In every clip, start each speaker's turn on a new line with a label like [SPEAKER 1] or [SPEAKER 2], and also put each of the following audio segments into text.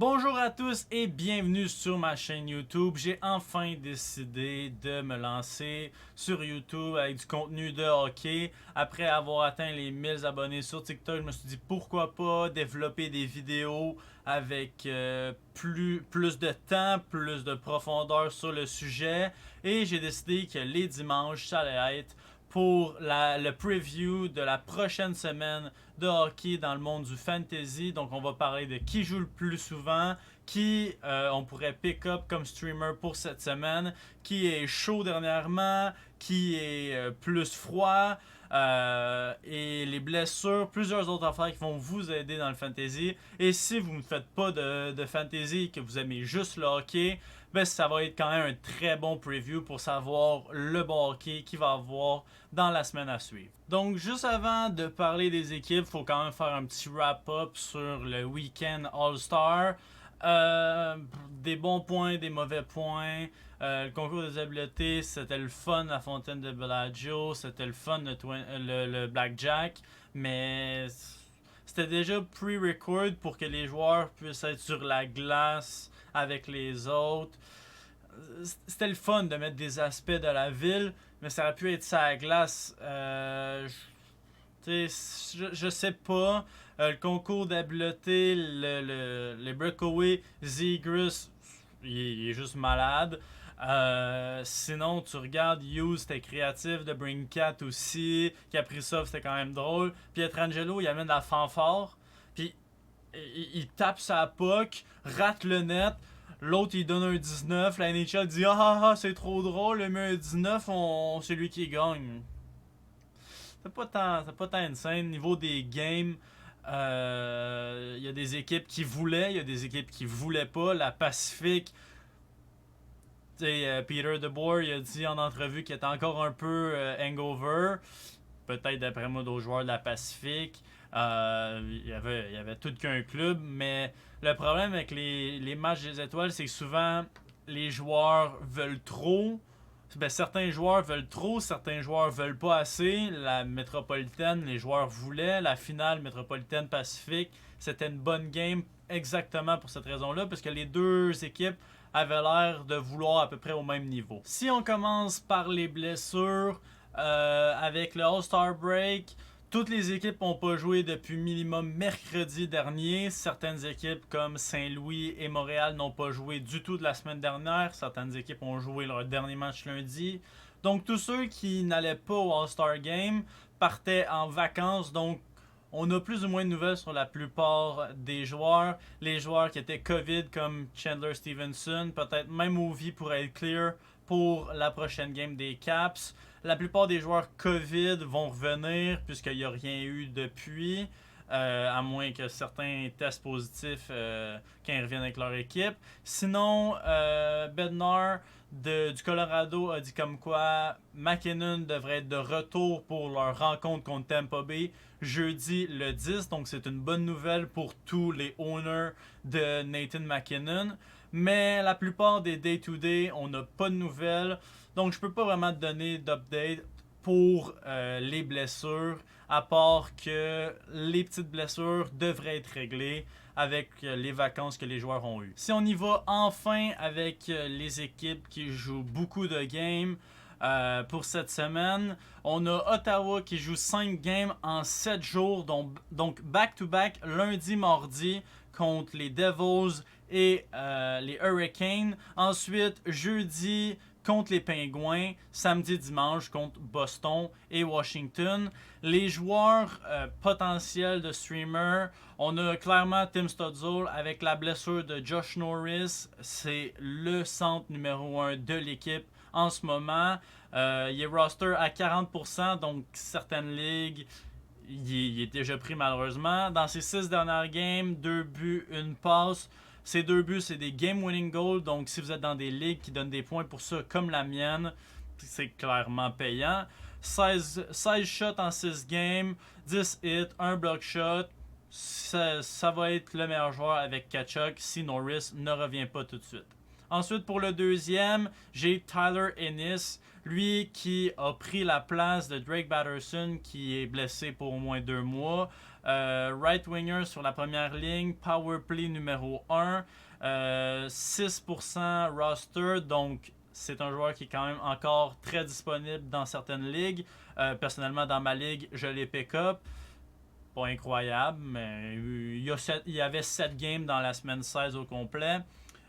[SPEAKER 1] Bonjour à tous et bienvenue sur ma chaîne YouTube. J'ai enfin décidé de me lancer sur YouTube avec du contenu de hockey. Après avoir atteint les 1000 abonnés sur TikTok, je me suis dit pourquoi pas développer des vidéos avec plus de temps, plus de profondeur sur le sujet. Et j'ai décidé que les dimanches, ça allait être pour le preview de la prochaine semaine de hockey dans le monde du fantasy. Donc on va parler de qui joue le plus souvent, qui on pourrait pick up comme streamer pour cette semaine, qui est chaud dernièrement, qui est plus froid, et les blessures, plusieurs autres affaires qui vont vous aider dans le fantasy. Et si vous ne faites pas de fantasy et que vous aimez juste le hockey, ben ça va être quand même un très bon preview pour savoir le bon hockey qu'il va avoir dans la semaine à suivre. Donc juste avant de parler des équipes, il faut quand même faire un petit wrap-up sur le week-end All-Star. Des bons points, des mauvais points. Le concours des habiletés, c'était le fun, la fontaine de Bellagio, c'était le fun, le Blackjack, mais c'était déjà pre-record pour que les joueurs puissent être sur la glace avec les autres. C'était le fun de mettre des aspects de la ville, mais ça aurait pu être ça à la glace. Je sais pas. Le concours d'habileté, le breakaway, Zegras, il est juste malade. Sinon, tu regardes Hughes, c'était créatif de Bring Cat aussi. Kaprizov, c'était quand même drôle. Pietrangelo, il amène la fanfare. Puis il tape sa puck, rate le net. L'autre il donne un 19. La NHL dit c'est trop drôle, mais un 19, c'est lui qui gagne. C'est pas tant insane. Niveau des games, il y a des équipes qui voulaient, il y a des équipes qui voulaient pas. La Pacifique, Peter DeBoer il a dit en entrevue qu'il était encore un peu hangover. Peut-être d'après moi d'autres joueurs de la Pacifique. Il y avait tout qu'un club, mais le problème avec les matchs des étoiles, c'est que souvent les joueurs veulent trop. Ben, certains joueurs veulent trop, certains joueurs veulent pas assez. La métropolitaine, les joueurs voulaient. La finale métropolitaine Pacifique, c'était une bonne game exactement pour cette raison-là, parce que les deux équipes avaient l'air de vouloir à peu près au même niveau. Si on commence par les blessures, avec le All-Star Break, toutes les équipes n'ont pas joué depuis minimum mercredi dernier. Certaines équipes comme Saint-Louis et Montréal n'ont pas joué du tout de la semaine dernière. Certaines équipes ont joué leur dernier match lundi. Donc tous ceux qui n'allaient pas au All-Star Game partaient en vacances. Donc on a plus ou moins de nouvelles sur la plupart des joueurs. Les joueurs qui étaient COVID comme Chandler Stevenson, peut-être même Ovi pourrait être clear pour la prochaine game des Caps. La plupart des joueurs COVID vont revenir puisqu'il n'y a rien eu depuis. À moins que certains testent positifs quand ils reviennent avec leur équipe. Sinon, Bednar du Colorado a dit comme quoi McKinnon devrait être de retour pour leur rencontre contre Tampa Bay jeudi le 10. Donc c'est une bonne nouvelle pour tous les owners de Nathan McKinnon. Mais la plupart des day-to-day, on n'a pas de nouvelles. Donc je peux pas vraiment te donner d'update pour les blessures, à part que les petites blessures devraient être réglées avec les vacances que les joueurs ont eues. Si on y va enfin avec les équipes qui jouent beaucoup de games pour cette semaine, on a Ottawa qui joue 5 games en 7 jours, donc back-to-back lundi, mardi contre les Devils et les Hurricanes. Ensuite, jeudi contre les Pingouins, samedi, dimanche contre Boston et Washington. Les joueurs potentiels de streamer, on a clairement Tim Stützle avec la blessure de Josh Norris. C'est le centre numéro 1 de l'équipe en ce moment. Il est roster à 40%, donc certaines ligues, il est déjà pris malheureusement. Dans ses 6 dernières games, 2 buts, 1 passe. Ces 2 buts, c'est des game-winning goals. Donc, si vous êtes dans des ligues qui donnent des points pour ça, comme la mienne, c'est clairement payant. 16 shots en 6 games, 10 hits, 1 block shot. Ça va être le meilleur joueur avec Tkachuk si Norris ne revient pas tout de suite. Ensuite, pour le deuxième, j'ai Tyler Ennis, lui qui a pris la place de Drake Batterson qui est blessé pour au moins 2 mois. Right winger sur la première ligne, power play numéro 1, 6% roster, donc c'est un joueur qui est quand même encore très disponible dans certaines ligues. Personnellement, dans ma ligue, je l'ai pick-up. Pas incroyable, mais il y avait 7 games dans la semaine 16 au complet.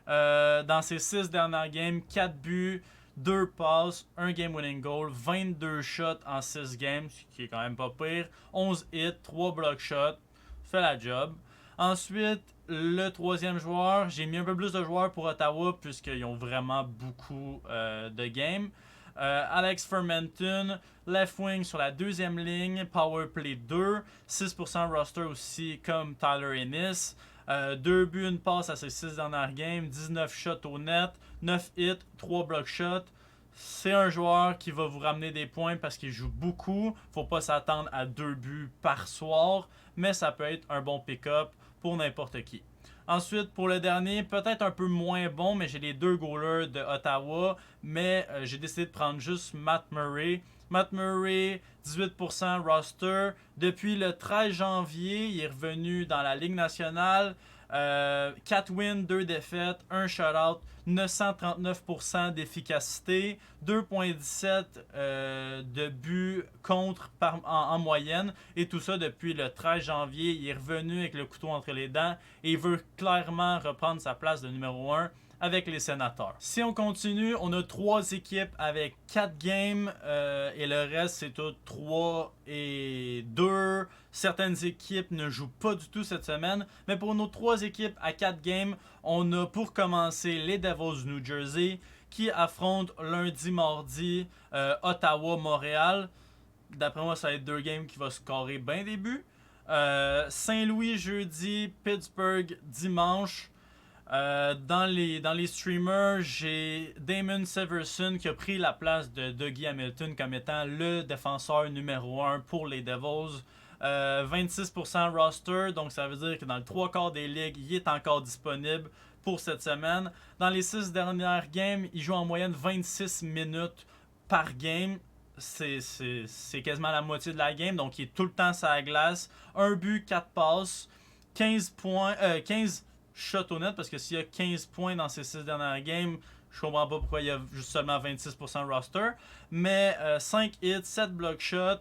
[SPEAKER 1] Dans ses 6 dernières games, 4 buts, 2 passes, 1 game winning goal, 22 shots en 6 games, ce qui est quand même pas pire, 11 hits, 3 block shots, fait la job. Ensuite, le troisième joueur, j'ai mis un peu plus de joueurs pour Ottawa puisqu'ils ont vraiment beaucoup de games. Alex Fermenton, left wing sur la deuxième ligne, power play 2, 6% roster aussi comme Tyler Ennis. 2 buts, 1 passe à ses 6 dernières games, 19 shots au net, 9 hits, 3 block shots. C'est un joueur qui va vous ramener des points parce qu'il joue beaucoup. Faut pas s'attendre à 2 buts par soir, mais ça peut être un bon pick-up pour n'importe qui. Ensuite, pour le dernier, peut-être un peu moins bon, mais j'ai les 2 goalers de Ottawa, mais j'ai décidé de prendre juste Matt Murray. Matt Murray, 18% roster. Depuis le 13 janvier, il est revenu dans la Ligue nationale. 4 wins, 2 défaites, 1 shutout, 939% d'efficacité, 2.17 de buts contre en moyenne. Et tout ça depuis le 13 janvier. Il est revenu avec le couteau entre les dents et il veut clairement reprendre sa place de numéro 1 avec les Sénateurs. Si on continue, on a 3 équipes avec 4 games et le reste c'est tout 3 et 2. Certaines équipes ne jouent pas du tout cette semaine, mais pour nos 3 équipes à 4 games, on a pour commencer les Devils du New Jersey qui affrontent lundi, mardi Ottawa-Montréal. D'après moi, ça va être 2 games qui vont scorer bien des buts. Saint-Louis jeudi, Pittsburgh dimanche. Dans les streamers, j'ai Damon Severson qui a pris la place de Dougie Hamilton comme étant le défenseur numéro 1 pour les Devils. 26% roster, donc ça veut dire que dans le 3 quarts des ligues, il est encore disponible pour cette semaine. Dans les 6 dernières games, il joue en moyenne 26 minutes par game. C'est quasiment la moitié de la game, donc il est tout le temps sur la glace. 1 but, 4 passes, 15 shots au net, parce que s'il y a 15 points dans ces 6 dernières games, je comprends pas pourquoi il y a juste seulement 26% roster. Mais 5 hits, 7 block shots,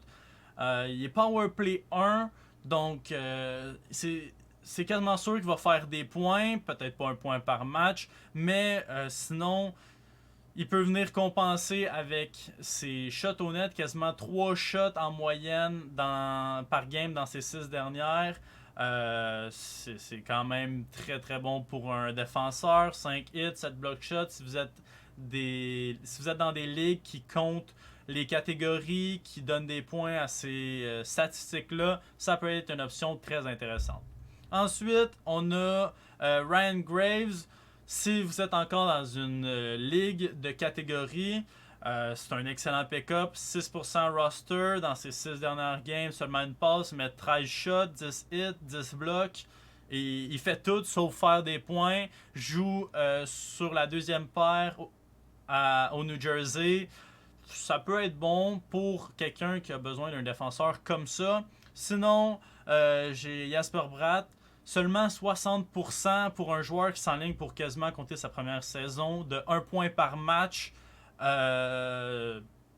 [SPEAKER 1] il est power play 1, donc c'est quasiment sûr qu'il va faire des points, peut-être pas un point par match, mais sinon il peut venir compenser avec ses shots au net, quasiment 3 shots en moyenne par game dans ces 6 dernières. C'est quand même très très bon pour un défenseur. 5 hits, 7 block shots. Si vous êtes dans des ligues qui comptent les catégories, qui donnent des points à ces statistiques-là, ça peut être une option très intéressante. Ensuite, on a Ryan Graves. Si vous êtes encore dans une ligue de catégorie, c'est un excellent pick-up. 6% roster dans ses 6 dernières games, seulement une passe, mais 13 shots, 10 hits, 10 blocs. Et il fait tout sauf faire des points. Joue sur la deuxième paire au New Jersey. Ça peut être bon pour quelqu'un qui a besoin d'un défenseur comme ça. Sinon, j'ai Jasper Bratt. Seulement 60% pour un joueur qui s'enligne pour quasiment compter sa première saison, de 1 point par match.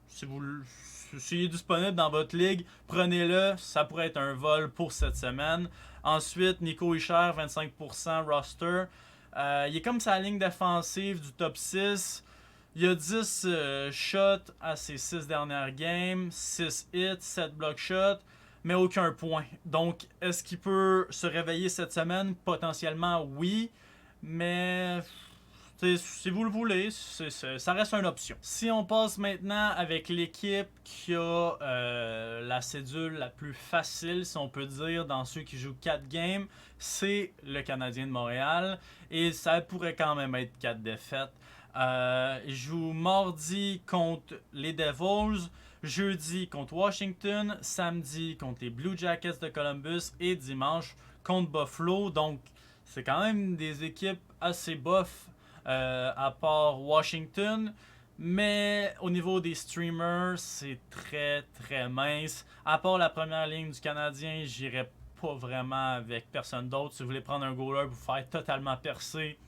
[SPEAKER 1] S'il est disponible dans votre ligue, prenez-le. Ça pourrait être un vol pour cette semaine. Ensuite, Nico Hischier, 25% roster. Il est comme sa ligne défensive du top 6. Il a 10 shots à ses 6 dernières games, 6 hits, 7 block shots, mais aucun point. Donc, est-ce qu'il peut se réveiller cette semaine? Potentiellement, oui, mais si vous le voulez, ça reste une option. Si on passe maintenant avec l'équipe qui a la cédule la plus facile, si on peut dire, dans ceux qui jouent 4 games, c'est le Canadien de Montréal. Et ça pourrait quand même être 4 défaites. Il joue mardi contre les Devils, jeudi contre Washington, samedi contre les Blue Jackets de Columbus et dimanche contre Buffalo. Donc, c'est quand même des équipes assez bof à part Washington. Mais au niveau des streamers, c'est très très mince. À part la première ligne du Canadien, j'irais pas vraiment avec personne d'autre. Si vous voulez prendre un goaler pour vous faire totalement percer,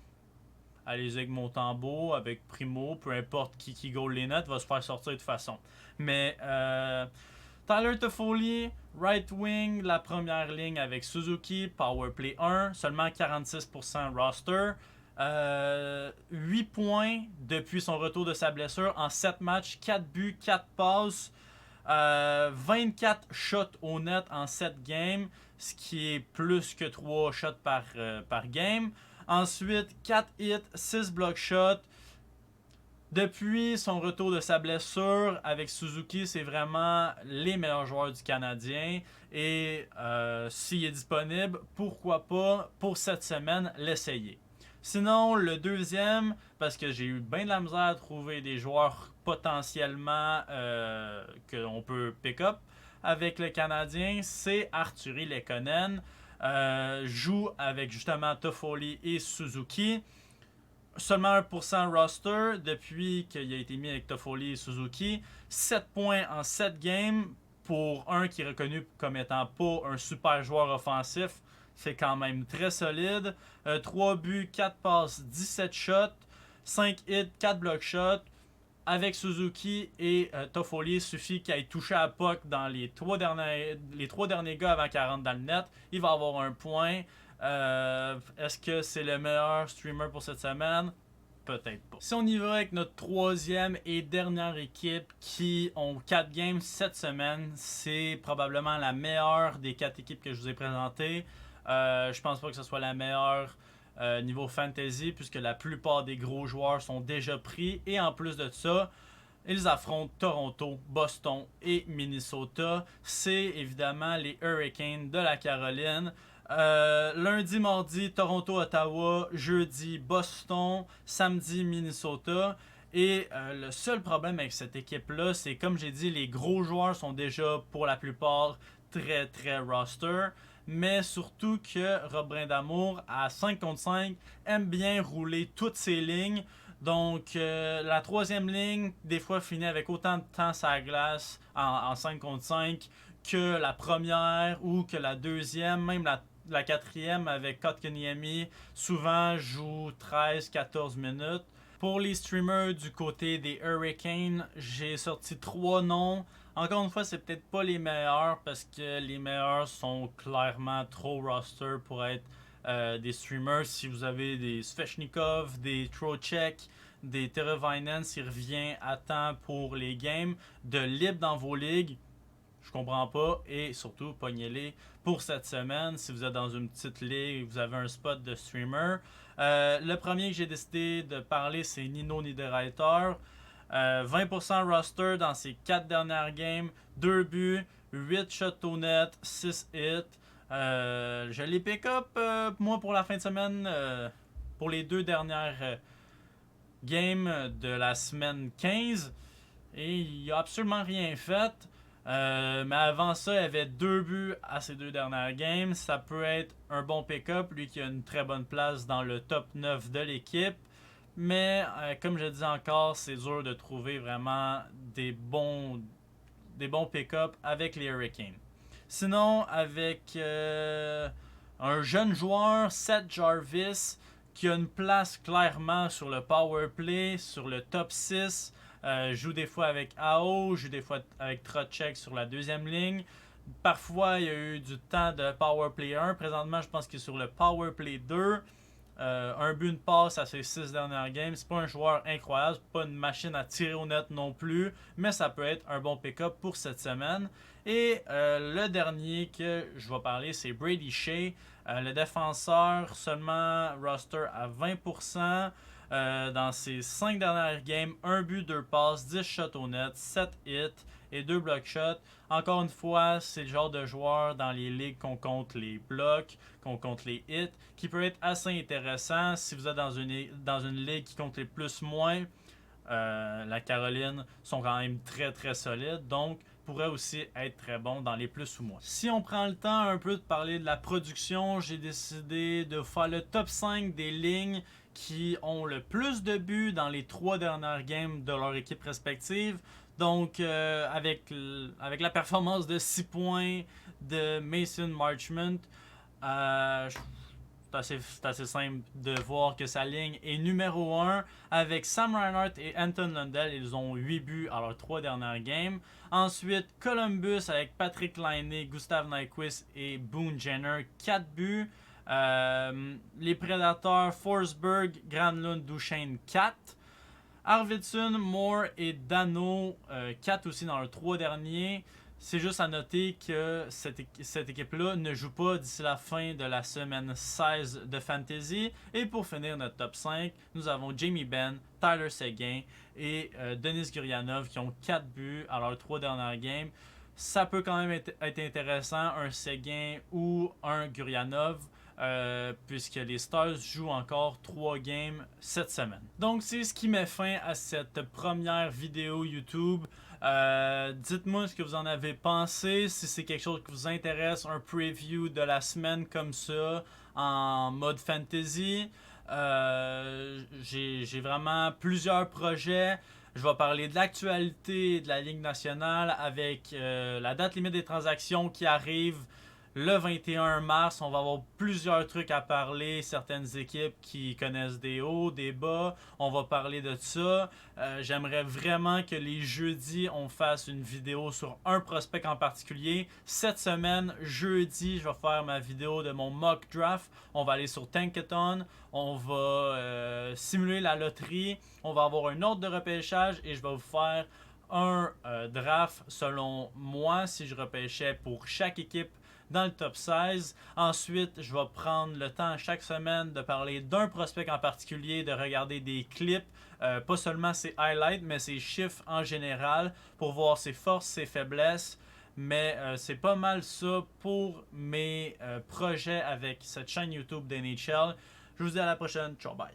[SPEAKER 1] allez-y avec Montembeault, avec Primo, peu importe qui goal les nets, va se faire sortir de toute façon. Mais Tyler Toffoli, right wing, la première ligne avec Suzuki, Powerplay 1, seulement 46% roster. 8 points depuis son retour de sa blessure en 7 matchs, 4 buts, 4 passes, 24 shots au net en 7 games, ce qui est plus que 3 shots par game. Ensuite, 4 hits, 6 block shots. Depuis son retour de sa blessure avec Suzuki, c'est vraiment les meilleurs joueurs du Canadien. Et s'il est disponible, pourquoi pas pour cette semaine l'essayer. Sinon, le deuxième, parce que j'ai eu bien de la misère à trouver des joueurs potentiellement qu'on peut pick-up avec le Canadien, c'est Artturi Lehkonen. Joue avec justement Toffoli et Suzuki. Seulement 1% roster depuis qu'il a été mis avec Toffoli et Suzuki. 7 points en 7 games pour un qui est reconnu comme étant pas un super joueur offensif. C'est quand même très solide. 3 buts, 4 passes, 17 shots, 5 hits, 4 block shots. Avec Suzuki et Toffoli, il suffit qu'il ait touché à puck dans les 3 derniers gars avant qu'il rentre dans le net. Il va avoir un point. Est-ce que c'est le meilleur streamer pour cette semaine? Peut-être pas. Si on y va avec notre troisième et dernière équipe qui ont 4 games cette semaine, c'est probablement la meilleure des 4 équipes que je vous ai présentées. Je pense pas que ce soit la meilleure niveau fantasy puisque la plupart des gros joueurs sont déjà pris. Et en plus de ça, ils affrontent Toronto, Boston et Minnesota. C'est évidemment les Hurricanes de la Caroline. Lundi, mardi, Toronto, Ottawa. Jeudi, Boston. Samedi, Minnesota. Et le seul problème avec cette équipe-là, c'est comme j'ai dit, les gros joueurs sont déjà pour la plupart très très roster. Mais surtout que Rob Brindamour, à 5 contre 5, aime bien rouler toutes ses lignes. Donc, la troisième ligne, des fois, finit avec autant de temps sur la glace en 5 contre 5 que la première ou que la deuxième, même la quatrième avec Kotkaniemi, souvent joue 13-14 minutes. Pour les streamers du côté des Hurricanes, j'ai sorti 3 noms. Encore une fois, c'est peut-être pas les meilleurs parce que les meilleurs sont clairement trop roster pour être des streamers. Si vous avez des Svechnikov, des Trocheck, des Teravainen, s'il revient à temps pour les games, de libre dans vos ligues, je comprends pas. Et surtout, pognez-les pour cette semaine. Si vous êtes dans une petite ligue et vous avez un spot de streamer. Le premier que j'ai décidé de parler, c'est Nino Niederreiter. 20% roster dans ses 4 dernières games. 2 buts, 8 shots au net, 6 hits. Je les pick-up, moi, pour la fin de semaine, pour les 2 dernières games de la semaine 15. Et il n'a absolument rien fait. Mais avant ça, il avait 2 buts à ses 2 dernières games. Ça peut être un bon pick-up, lui qui a une très bonne place dans le top 9 de l'équipe. Mais comme je dis encore, c'est dur de trouver vraiment des bons pick-up avec les Hurricanes. Sinon, avec un jeune joueur, Seth Jarvis, qui a une place clairement sur le power play, sur le top 6. Joue des fois avec AO, joue des fois avec Trocheck sur la deuxième ligne. Parfois, il y a eu du temps de Power Play 1. Présentement, je pense qu'il est sur le Power Play 2. Un but, une passe à ses 6 dernières games. C'est pas un joueur incroyable, c'est pas une machine à tirer au net non plus, mais ça peut être un bon pick-up pour cette semaine. Et le dernier que je vais parler, c'est Brady Shea. Le défenseur, seulement roster à 20%. Dans ses 5 dernières games, 1 but, 2 passes, 10 shots au net, 7 hits et 2 block shots. Encore une fois, c'est le genre de joueur dans les ligues qu'on compte les blocs, qu'on compte les hits, qui peut être assez intéressant si vous êtes dans une ligue qui compte les plus-moins. La Caroline sont quand même très très solides, donc pourrait aussi être très bon dans les plus ou moins. Si on prend le temps un peu de parler de la production, j'ai décidé de faire le top 5 des lignes qui ont le plus de buts dans les 3 dernières games de leur équipe respective. Donc, avec la performance de 6 points, de Mason Marchment. C'est assez simple de voir que sa ligne est numéro 1 avec Sam Reinhart et Anton Lundell. Ils ont 8 buts à leurs 3 dernières games. Ensuite, Columbus avec Patrick Laine, Gustav Nyquist et Boone Jenner, 4 buts. Les Predators, Forsberg, Granlund, Duchesne, 4. Arvidsson, Moore et Dano, 4 aussi dans leurs 3 derniers. C'est juste à noter que cette équipe-là ne joue pas d'ici la fin de la semaine 16 de Fantasy. Et pour finir notre top 5, nous avons Jamie Benn, Tyler Seguin et Denis Gurianov qui ont 4 buts à leurs 3 dernières games. Ça peut quand même être intéressant, un Seguin ou un Gurianov. Puisque les Stars jouent encore 3 games cette semaine. Donc c'est ce qui met fin à cette première vidéo YouTube. Dites-moi ce que vous en avez pensé, si c'est quelque chose qui vous intéresse, un preview de la semaine comme ça en mode fantasy. J'ai vraiment plusieurs projets. Je vais parler de l'actualité de la Ligue nationale avec la date limite des transactions qui arrive le 21 mars. On va avoir plusieurs trucs à parler, certaines équipes qui connaissent des hauts, des bas. On va parler de ça. J'aimerais vraiment que les jeudis, on fasse une vidéo sur un prospect en particulier. Cette semaine, jeudi, je vais faire ma vidéo de mon mock draft. On va aller sur Tankathon. On va simuler la loterie. On va avoir un ordre de repêchage et je vais vous faire un draft selon moi si je repêchais pour chaque équipe dans le top 16. Ensuite, je vais prendre le temps chaque semaine de parler d'un prospect en particulier, de regarder des clips, pas seulement ses highlights, mais ses chiffres en général pour voir ses forces, ses faiblesses. Mais c'est pas mal ça pour mes projets avec cette chaîne YouTube d'NHL. Je vous dis à la prochaine. Ciao, bye.